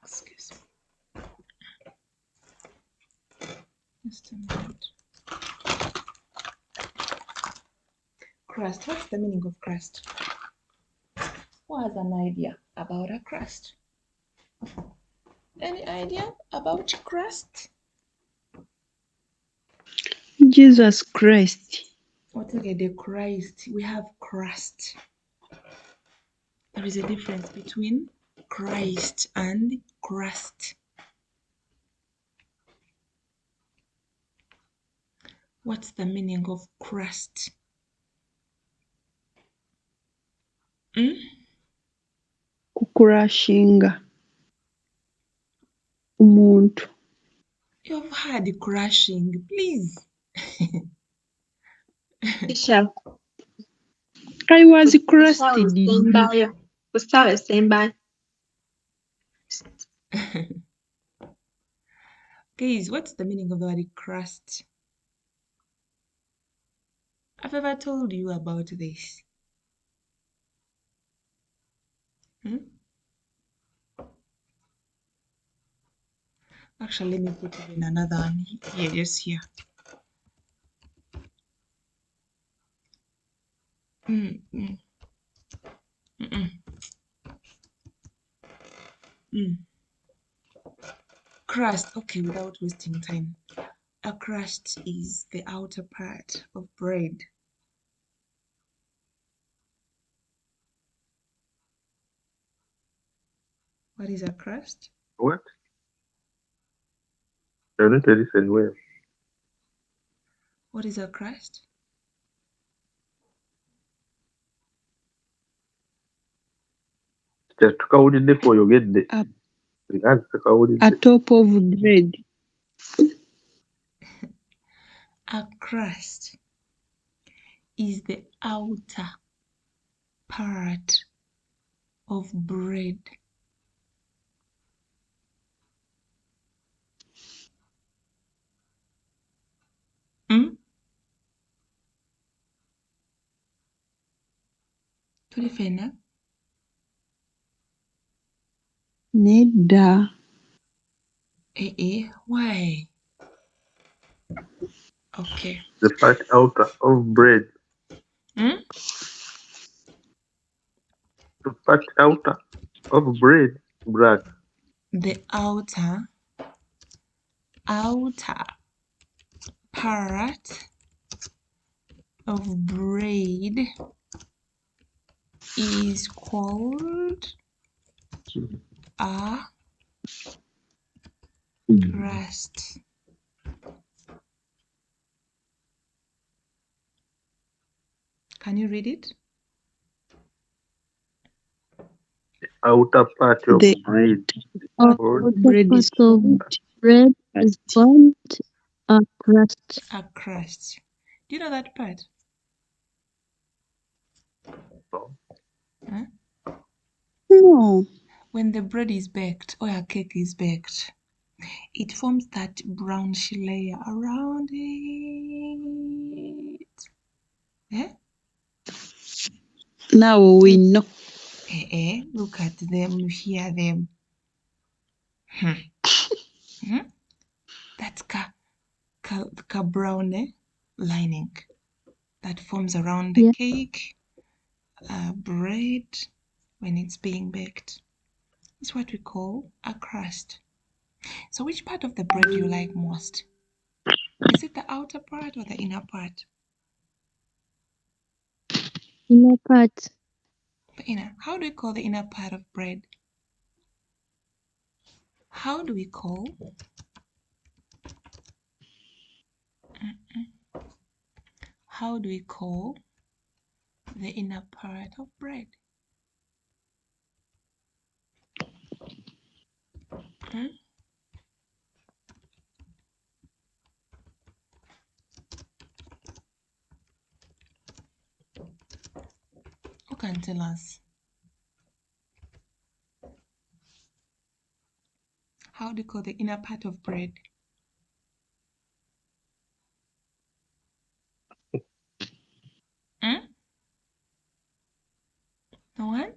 Excuse me. Just a minute. Crust. What's the meaning of crust? Who has an idea about a crust? Any idea about crust? Jesus Christ. What's the Christ? We have crust. There is a difference between Christ and crust. What's the meaning of crust? Kukurashinga umuntu. You've had crushing, please. Teacher, I was crusted. Usawe sembayo. Guys, what's the meaning of the word crust? I've ever told you about this. Actually, let me put even another one here, just here. Crust, okay, without wasting time. A crust is the outer part of bread. What is a crust? What? You're not listening well. What is a crust? Just tukawulidde oyogedde. A top of bread. A crust is the outer part of bread. Tulifena? Nedda. Why? Okay. The fat outer of bread. The fat outer of bread. Bread. The outer part of bread is called a crust. Can you read it? Outer part of bread. Bread is called bread is called a crust. A crust. Do you know that part? No. When the bread is baked or a cake is baked, it forms that brownish layer around it. Now we know. Look at them, hear them. That's ka brown lining that forms around the cake, bread, when it's being baked. It's what we call a crust. So which part of the bread do you like most? Is it the outer part or the inner part? Inner part. The inner. How do we call the inner part of bread? How do we call the inner part of bread? Who can tell us? How do you call the inner part of bread? No one?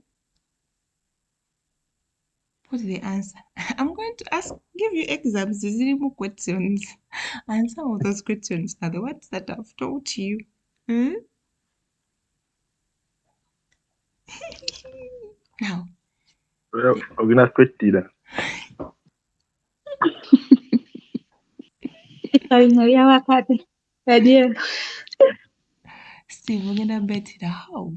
What's the answer? I'm going to give you exams, zirimu questions. And some of those questions are the ones that I've taught you. Now, Ogina kwettira. Ebintu by'awakati. Adieu. Steve, we're gonna bet it how.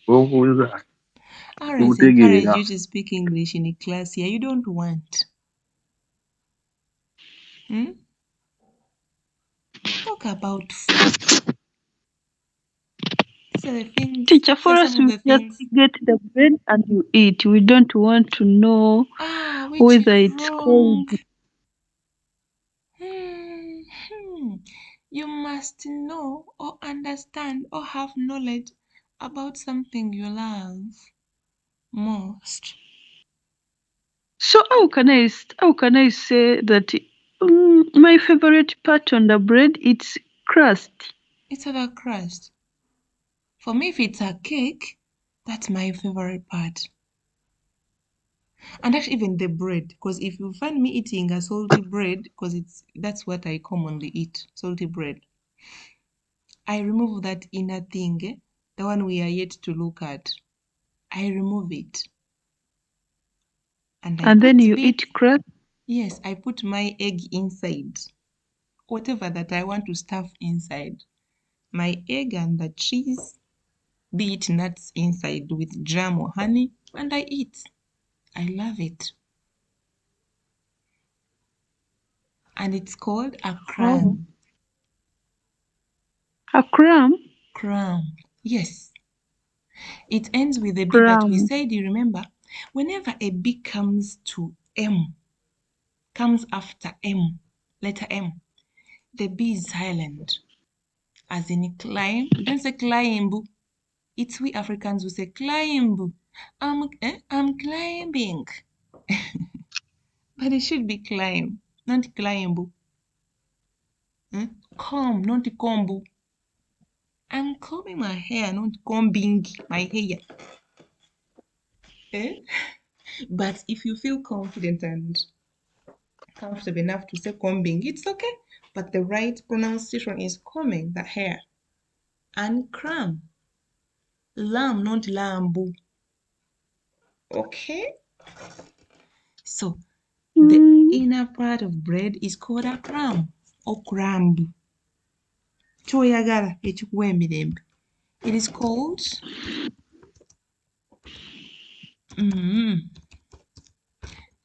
Obuuza. I always encourage you to speak English in a class here. You don't want. Talk about food. These are the things. Teacher, for us, we just get the bread and you eat. We don't want to know whether it's cold. You must know or understand or have knowledge about something you love most. So how can I say that my favorite part on the bread it's crust? It's the crust. For me, if it's a cake, that's my favorite part. And actually even the bread, because if you find me eating a salty bread, because that's what I commonly eat, salty bread, I remove that inner thing, the one we are yet to look at. I remove it. And then you eat crust? Yes, I put my egg inside. Whatever that I want to stuff inside. My egg and the cheese, be it nuts inside with jam or honey, and I eat. I love it. And it's called a crumb. A crumb? Crumb, yes. It ends with a B, but we said, you remember, whenever a B comes to M, comes after M, letter M, the B is silent. As in climb, we don't say climb. It's we Africans who say climb. I'm climbing. But it should be climb, not climb. Comb, not comb. I'm combing my hair, not combing my hair. But if you feel confident and comfortable enough to say combing, it's okay. But the right pronunciation is combing the hair. And cram. Lamb, not lambu. Okay? So, the inner part of bread is called a crumb or crumb. Choyagala ekikuwa emirembe. It is called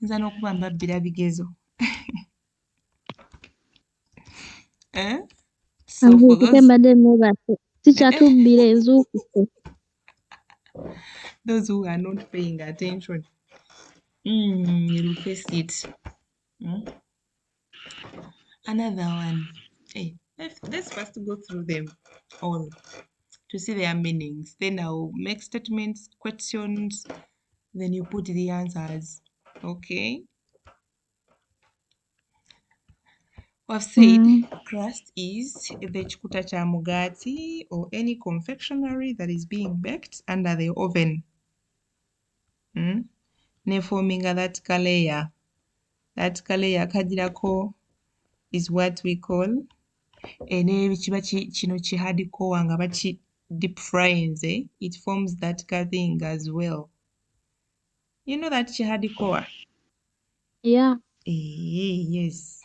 nza n'okuba mbabbira bigezo. So for those who are not paying attention, you'll face it. Another one. Hey, let's first go through them all to see their meanings. Then I'll make statements, questions, then you put the answers. Okay? I've said crust is the chikuta cha mugati or any confectionery that is being baked under the oven. Ne forming that layer. That layer kajirako is what we call kiba kino kihardcore nga baki deep frying, it forms that thing as well. You know that hardcore? Yeah. Yes.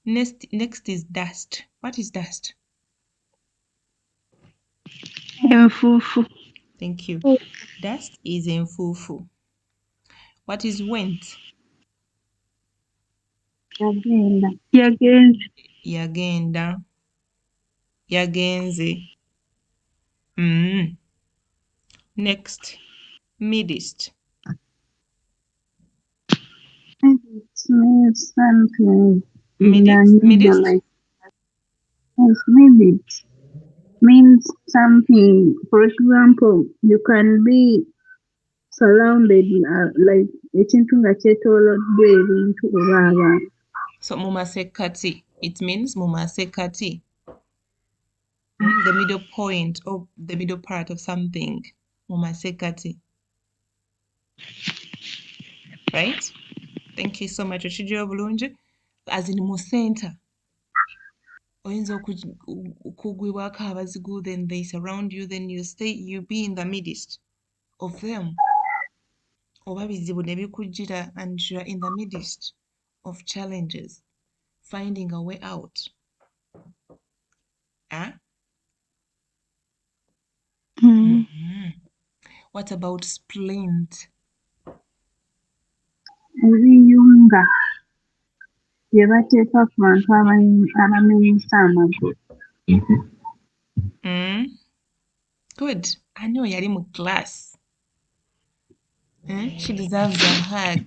Next is dust. What is dust? Enfufu. Thank you. Dust is enfufu. What is went? Yagenda. Yagenze. Next, midst. It means something Midst? Midst means something. For example, you can be surrounded like ekintu nga kyetooloddwa ebintu oba abantu. So mumasekati, it means mumasekati. The middle point or the middle part of something. Mumasekati. Right? Thank you so much. Okigira bulungi. As in mu center. Oyinza okugwibwako abazigu, then they surround you, then you be in the midst of them. Oba bizibu ne bikujjira and you are in the midst of challenges, finding a way out. What about splint? Ebiyunga bye bateeka ku bantu abamenyesa amagulu. Good. I know yali mu class. She deserves a hug.